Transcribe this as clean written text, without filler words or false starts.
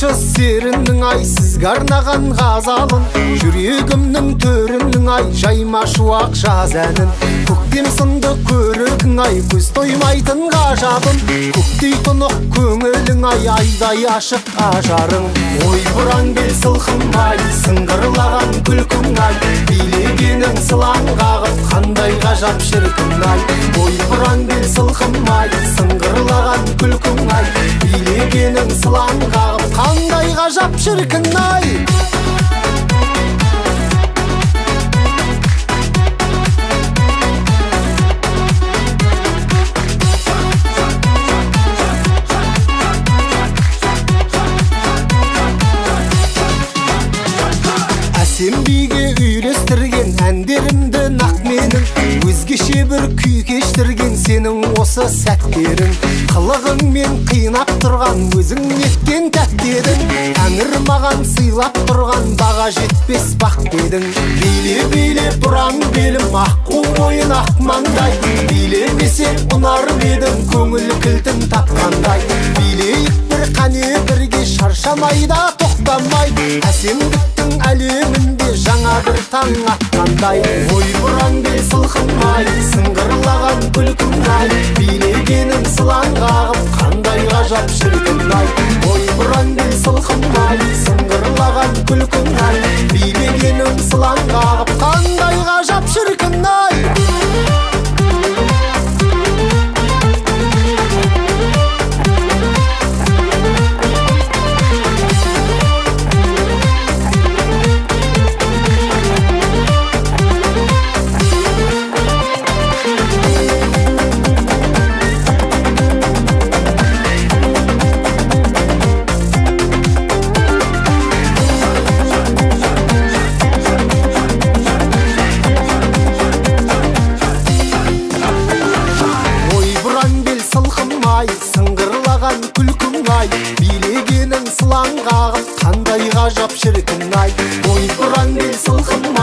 айтшы серінің ай, сізге арнаған ғазалын. Жүрегімнің төрінің ай, жайма шуақ жаз әнін. Көктем сынды көрігің ай, көз тоймайтын ғажабын. Көктей тұнық көңілің ай, айдай ашық ажарың. Ой бұран бел сылқым ай, сыңғырлаған күлкің ай, билегенің сылаң қағып, қандай ғажап шіркін ай. Ой бұран бел сылқым ай, сыңғырлаған күлкің ай, билегенің сылаң қағып, қандай ғажап шіркін ай. Әсем биге үйлестірген әндерімді нақ менің, өзгеше бір күй кештірген сенің осы сәттерің. Қылығыңмен қинап тұрған өзің неткен тәттерің, тәңір маған сыйлап тұрған баға жетпес бақ дедің. Биле бұран белім аққу ойын ақ маңдай, билемесең ұнар едің көңіл кілтін тапқандай. Билейік бір қане бірге шаршамайда тоқтамай, әсемдіктің әлемінде жаңа бір таң атқандай. Ой бұран бел сылқым ай, сыңғырлаған күлкім ай, билегенің сылаң қағып, қандай ғажап шіркін ай. Ой бұран бел сылқым ай, сыңғырлаған күлкім ай, билегенің сылаң қағып, қандай ғажап шіркін ай. Сыңғырлаған күлкің ай, билегенің сылаң қағып, қандай ғажап шіркін ай. Ой бұран бел сылқым